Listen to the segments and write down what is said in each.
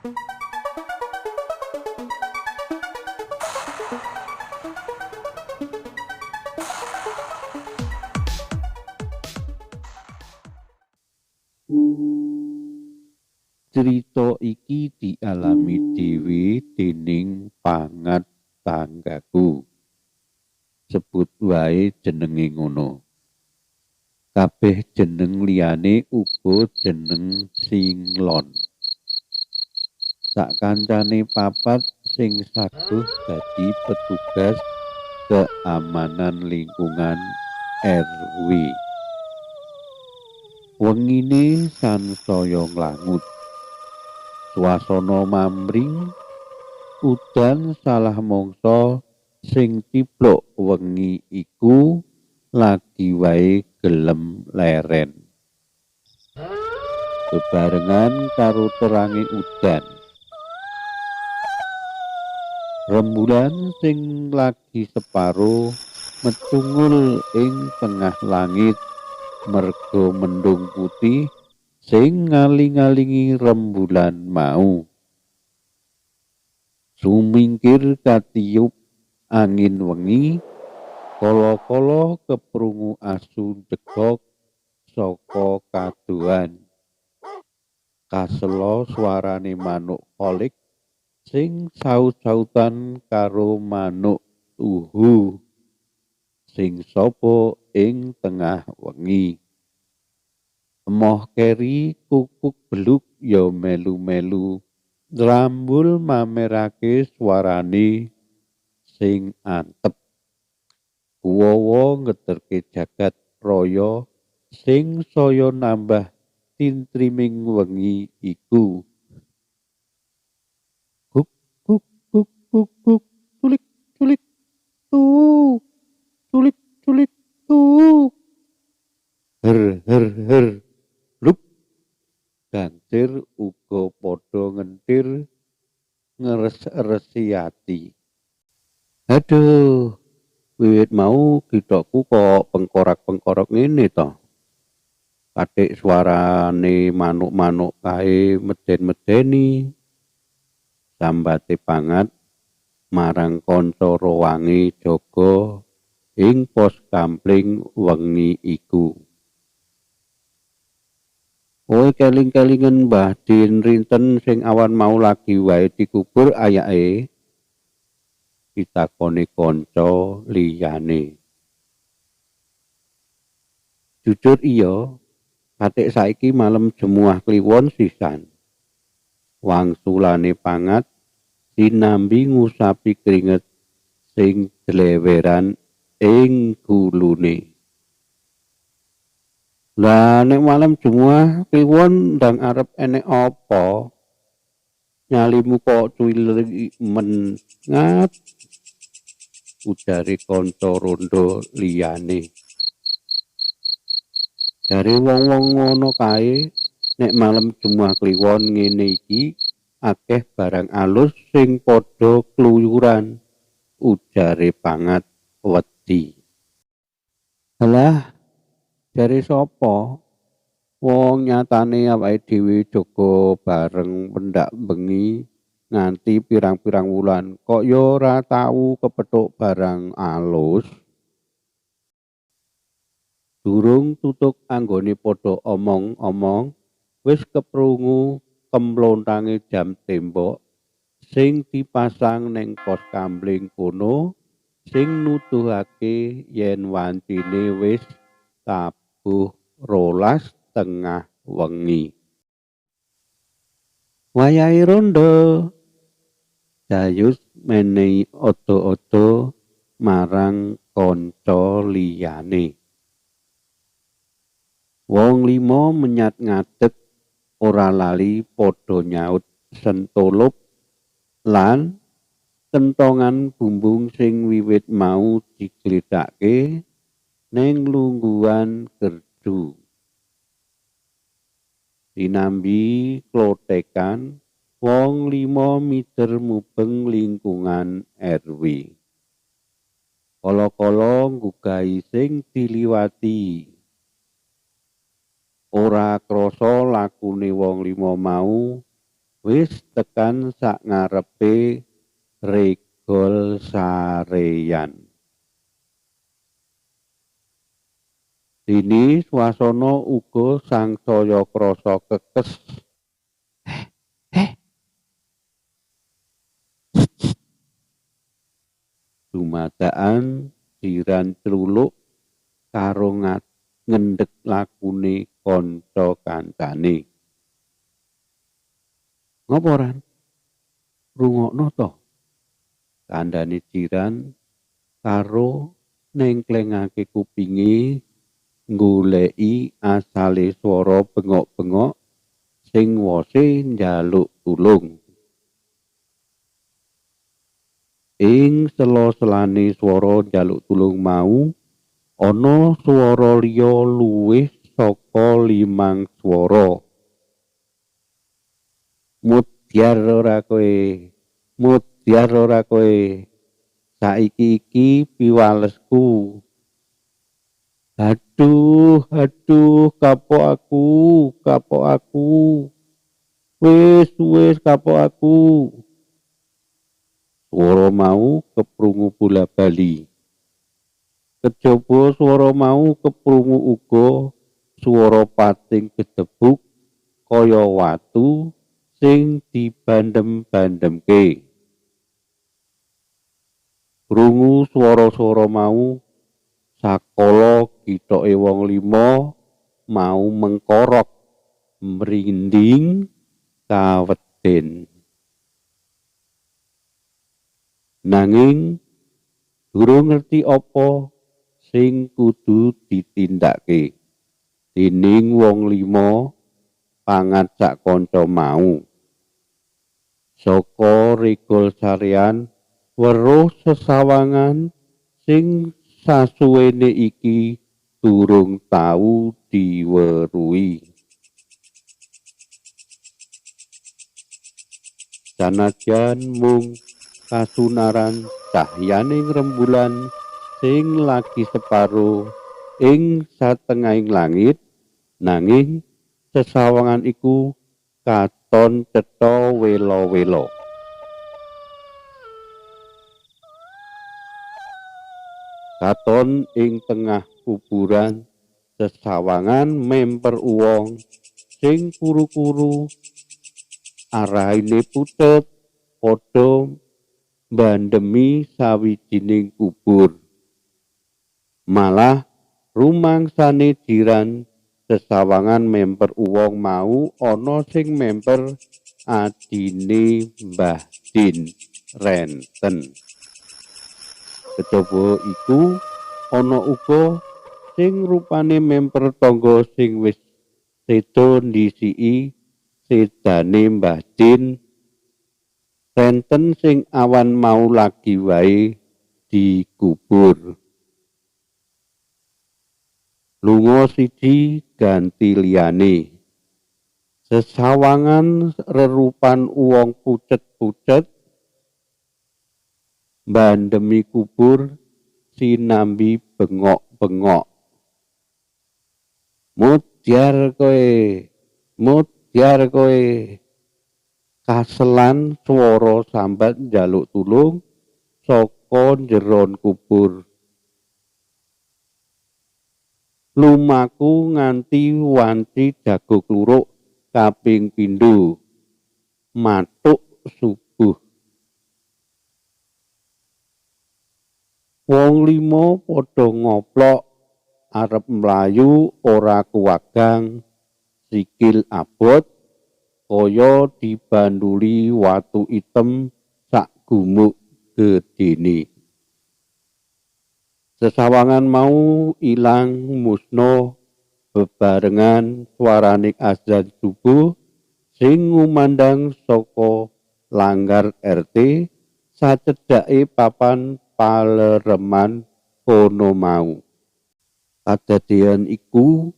Crita iki dialami dhewe déning pangat tanggaku. Sebut wae jenenge ngono. Kabeh jeneng liyane uga jeneng singlon. Sak kancane papat sing saguh dadi petugas keamanan lingkungan RW. Wengine sansaya nglangut. Swasana mamring, udan salah mangsa sing cipluk wengi iku lagi wae gelem leren. Bebarengan karo terange udan. Rembulan sing lagi separo metungul ing tengah langit merga mendung putih sing ngaling-alingi rembulan mau. Sumingkir katiup angin wengi, kala-kala keprungu asu jegok saka kadohan. Kasela swarane manuk kolik sing saut-sautan karo manuk tuhu sing sapa ing tengah wengi. Emoh keri kukuk beluk ya melu-melu ngrambul mamerake swarane sing antep. Kuwawa ngeterke jagat raya sing saya nambah tintriming wengi iku. Guk guk guk guk guk culik culik tuh culik culik tuh her her her lup gancir uga padha ngentir ngeres-eresi ati. Aduh, wiwit mau githokku kok pengkorak-pengkorok ngene to. Kathik suarane manuk-manuk kae meden-medeni. Sambate pangat marang kanca rowange jaga ing pos kampling wengi iku. Kowe keling-kelingen Mbah Din rinten sing awan mau lagi wae dikubur ayake? Ditakoni kanca liyane. Jujur iya, katik saiki malem jemuah kliwon sisan. Wangsulane pangat sinambi ngusapi keringet sing dleweran ing gulune. Lah nek malam jemuah kliwon ndang arep enek apa? Nyalimu kok cuwili mengat, ujare kanca rondo liyane. Jare wong-wong ngono kae nek malam jemuah kliwon ngene iki akeh barang alus sing padha kluyuran, ujare pangat wedi. Alah, jare sapa? Wong nyatane awake dhewe jaga bareng pendak bengi nganti pirang-pirang wulan kok ya ora tau kepethuk barang alus. Durung tutuk anggone padha omong-omong wis keprungu kemlontange jam tembok sing dipasang ning pos kampling kono sing nuduhake yen wancine wis tabuh 12:30 wengi. Wayahe rondo. Dayus menehi odo-odo marang kanca liyane. Wong limo menyat ngadeg ora lali padha nyaut sentolup lan kentongan bumbung sing wiwit mau diglethake ning lungguhan gerdu. Sinambi klothekan wong limo mider mubeng lingkungan RW. Kala-kala nggugahi sing diliwati. Ora krasa lakune wong limo mau wis tekan sak ngarepe regol sareyan. Dene swasana uga sangsaya krasa kekes. Dumadakan jiran cluluk karo ngendhek lakune kanca kancane. Ngopo Ran? Rungokno to? Kandhane jiran karo nengklengake kupinge goleki asale swara bengok-bengok sing wose njaluk tulung. Ing sela-selane swara njaluk tulung mau ana swara liya luwih saka 5 swara. Mudhar ora kowe, mudhar ora kowe. Saiki iki piwalesku. Aduh, aduh, kapok aku. Wis kapok aku. Swara mau keprungu bola-bali. Kejaba swara mau keprungu uga swara pating gedebuk kaya watu sing dibandem-bandemke. Krungu swara-swara mau sakala gitoke wong 5 mau mengkorok mrinding kaweden. Nanging durung ngerti apa sing kudu ditindakake dening wong 5 pangat sak kanca mau. Saka regol sareyan weruh sesawangan sing sasuwene iki durung tau diweruhi. Sanajan mung kasunaran cahyaning rembulan sing lagi separo ing satengahing langit, nanging sesawangan iku katon cetha wela-wela. Katon ing tengah kuburan sesawangan memper uwong sing kuru-kuru arahine putut padha mbandemi sawijining kubur. Malah rumangsane jiran sesawangan memper uwong mau ana sing memper adine Mbah Din Renten. Kejaba iku ana uga sing rupane memper tangga sing wis seda ndisiki sedane Mbah Din Renten sing awan mau lagi wae dikubur. Lunga siji ganti liyane. Sesawangan rerupan uwong pucet-pucet mbandemi kubur sinambi bengok-bengok. Mudhar kowe. Kaselan swara sambat njaluk tulung saka njeron kubur. Lumaku nganti wanci jago kluruk kaping pindho. Matuk subuh. Wong 5 padha ngoplok arep mlayu ora kuwagang, sikil abot kaya dibanduli watu item sak gumuk gedene. Sesawangan mau ilang musna bebarengan swaraning azan subuh sing ngumandang saka langgar RT sacedhake papan palereman kono mau. Kadadéyan iku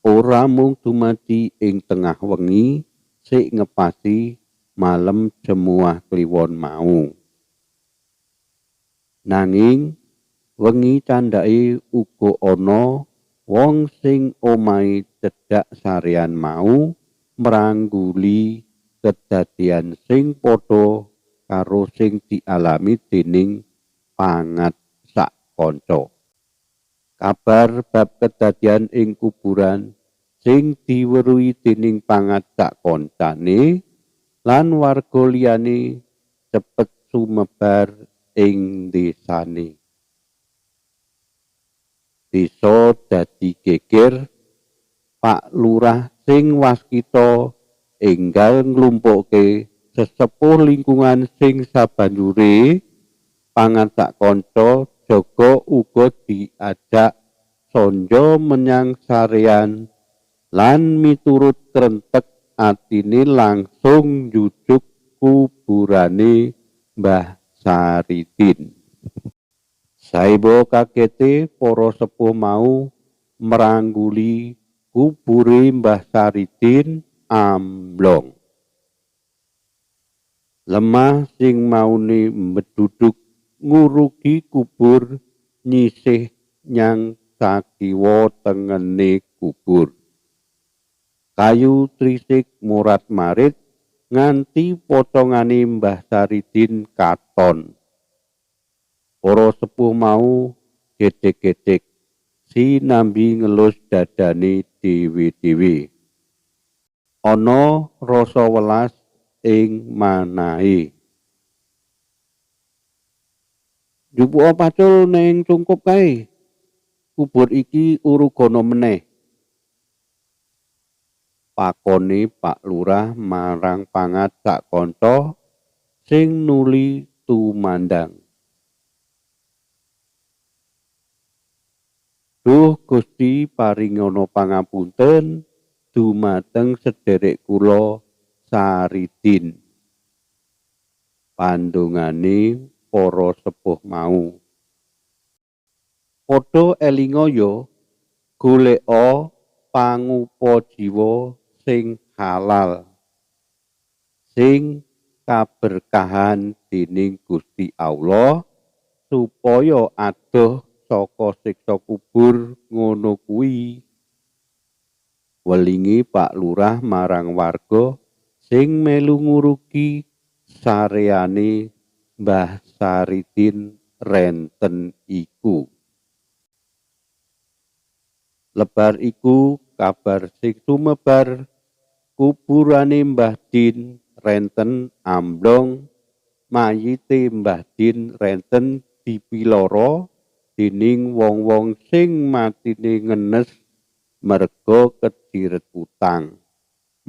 ora mung dumadi ing tengah wengi sik ngepasi malem Jemuah Kliwon mau. Nanging wengi candhake uga ana wong sing omahe cedhak sareyan mau mrangguli kedadian sing padha karo sing dialami dening pangat sak kanca. Kabar bab kedadian ing kuburan sing diweruhi dening pangat sak kancane lan warga liyane cepet sumebar ing desane. Desa dadi geger, Pak Lurah sing waskita enggal nglumpukke sesepuh lingkungan sing sabanjure pangat sak kanca jaga uga diajak sonjo menyang sarean lan miturut krentek atine langsung njujuk kuburane Mbah Saridin. Saibo kagete para sepuh mau merangguli kubure Mbah Saridin amblong. Lemah sing maune meduduk ngurugi kubur nyisih nyang sakiwa tengene kubur. Kayu trisik murat marit nganti potongane Mbah Saridin katon. Para sepuh mau gedhek-gedhek sinambi ngelus dadane dhewe-dhewe. Ana rasa welas ing manahe. Jupuka pacul ning cungkup kae. Kubur iki urugana meneh. Pakone Pak Lurah marang pangat sak kanca sing nuli tumandang. Duh Gusti paringana pangapunten dumateng sederek kula Saridin. Pandongane para sepuh mau. Padha elinga ya goleka pangupa jiwa sing halal sing kaberkahan dening Gusti Allah supaya adoh saka siksa kubur ngono kuwi. Welingi Pak Lurah marang warga sing melu ngurugi sareane Mbah Saridin renten iku. Lebar iku kabar sing sumebar kuburane Mbah Din renten amblong, mayite Mbah Din renten dipiloro dening wong-wong sing matine ngenes merga kediret utang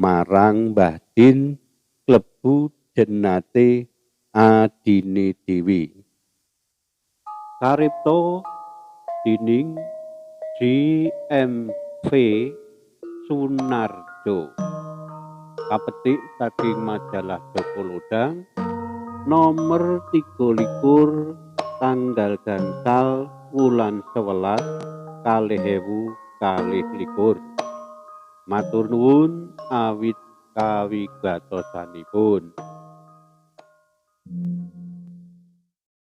marang Mbah Din klebu jenate adine dhewe. Karipta dening JMV Sunarjo. Kapetik saking majalah Joko Lodang nomor 23 tanggal gangsal wulan 11 2022. Matur nuwun awit kawigatosanipun.